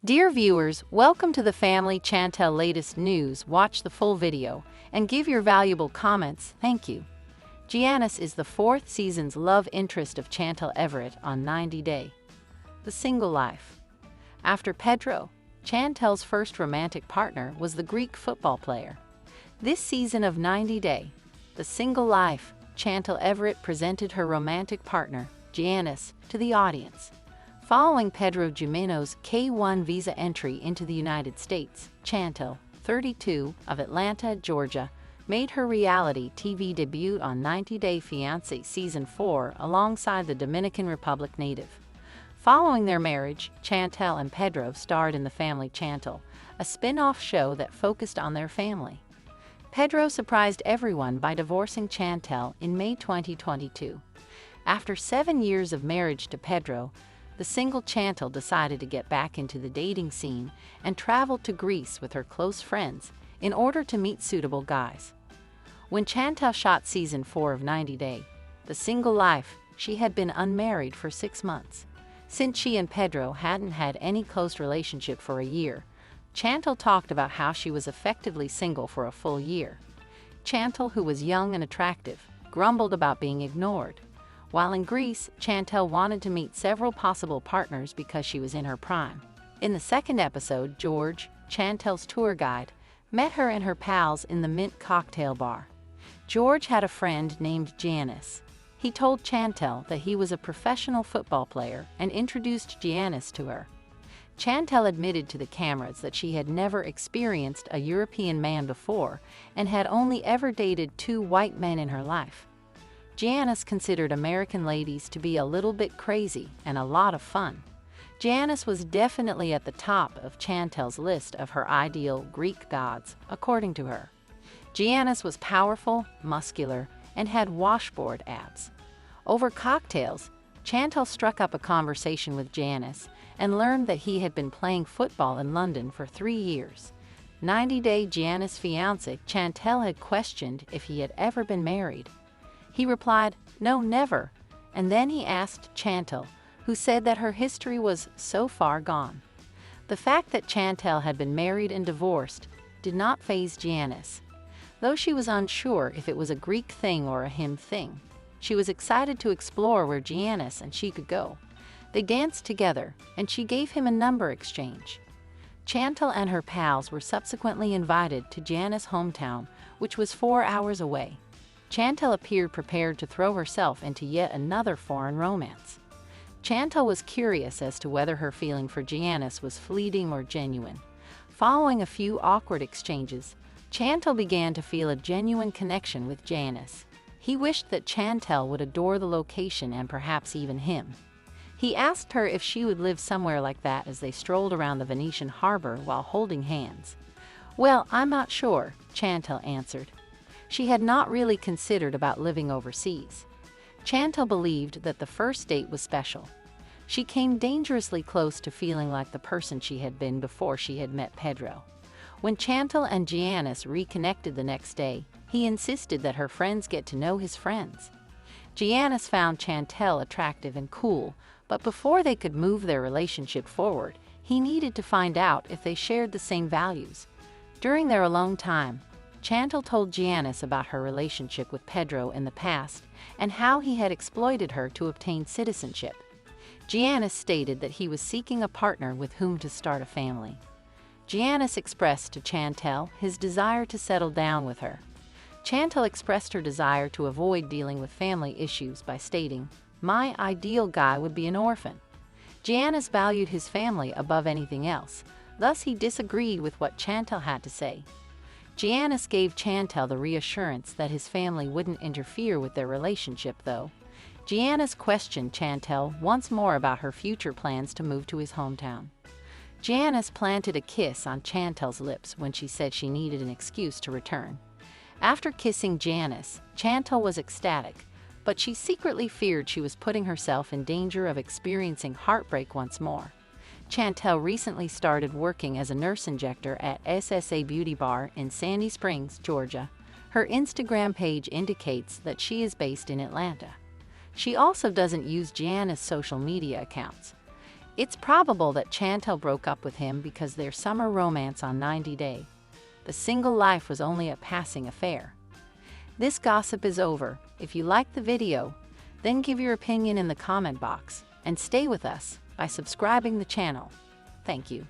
Dear viewers, welcome to the Family Chantel latest news. Watch the full video and give your valuable comments. Thank you. Giannis is the fourth season's love interest of Chantel Everett on 90 Day. The Single Life. After Pedro, Chantel's first romantic partner was the Greek football player. This season of 90 Day, The Single Life, Chantel Everett presented her romantic partner, Giannis, to the audience. Following Pedro Gimeno's K-1 visa entry into the United States, Chantel, 32, of Atlanta, Georgia, made her reality TV debut on 90 Day Fiancé Season 4 alongside the Dominican Republic native. Following their marriage, Chantel and Pedro starred in The Family Chantel, a spin-off show that focused on their family. Pedro surprised everyone by divorcing Chantel in May 2022. After 7 years of marriage to Pedro, the single Chantel decided to get back into the dating scene and traveled to Greece with her close friends in order to meet suitable guys. When Chantel shot Season 4 of 90 Day, The Single Life, she had been unmarried for 6 months. Since she and Pedro hadn't had any close relationship for a year, Chantel talked about how she was effectively single for a full year. Chantel, who was young and attractive, grumbled about being ignored. While in Greece, Chantel wanted to meet several possible partners because she was in her prime. In the second episode, George, Chantel's tour guide, met her and her pals in the Mint cocktail bar. George had a friend named Giannis. He told Chantel that he was a professional football player and introduced Giannis to her. Chantel admitted to the cameras that she had never experienced a European man before and had only ever dated 2 white men in her life. Giannis considered American ladies to be a little bit crazy and a lot of fun. Giannis was definitely at the top of Chantel's list of her ideal Greek gods, according to her. Giannis was powerful, muscular, and had washboard abs. Over cocktails, Chantel struck up a conversation with Giannis and learned that he had been playing football in London for 3 years. 90 Day Giannis' fiancé, Chantel, had questioned if he had ever been married. He replied, "No, never," and then he asked Chantel, who said that her history was so far gone. The fact that Chantel had been married and divorced did not faze Giannis. Though she was unsure if it was a Greek thing or a him thing, she was excited to explore where Giannis and she could go. They danced together, and she gave him a number exchange. Chantel and her pals were subsequently invited to Giannis' hometown, which was 4 hours away. Chantel appeared prepared to throw herself into yet another foreign romance. Chantel was curious as to whether her feeling for Giannis was fleeting or genuine. Following a few awkward exchanges, Chantel began to feel a genuine connection with Giannis. He wished that Chantel would adore the location and perhaps even him. He asked her if she would live somewhere like that as they strolled around the Venetian harbor while holding hands. "Well, I'm not sure," Chantel answered. She had not really considered about living overseas. Chantel believed that the first date was special. She came dangerously close to feeling like the person she had been before she had met Pedro. When Chantel and Giannis reconnected the next day, he insisted that her friends get to know his friends. Giannis found Chantel attractive and cool, but before they could move their relationship forward, he needed to find out if they shared the same values. During their alone time, Chantel told Giannis about her relationship with Pedro in the past and how he had exploited her to obtain citizenship. Giannis stated that he was seeking a partner with whom to start a family. Giannis expressed to Chantel his desire to settle down with her. Chantel expressed her desire to avoid dealing with family issues by stating, "My ideal guy would be an orphan." Giannis valued his family above anything else, thus he disagreed with what Chantel had to say. Giannis gave Chantel the reassurance that his family wouldn't interfere with their relationship, though. Giannis questioned Chantel once more about her future plans to move to his hometown. Giannis planted a kiss on Chantel's lips when she said she needed an excuse to return. After kissing Giannis, Chantel was ecstatic, but she secretly feared she was putting herself in danger of experiencing heartbreak once more. Chantel recently started working as a nurse injector at SSA Beauty Bar in Sandy Springs, Georgia. Her Instagram page indicates that she is based in Atlanta. She also doesn't use Giannis' social media accounts. It's probable that Chantel broke up with him because their summer romance on 90 Day. The single life was only a passing affair. This gossip is over. If you liked the video, then give your opinion in the comment box and stay with us by subscribing the channel. Thank you.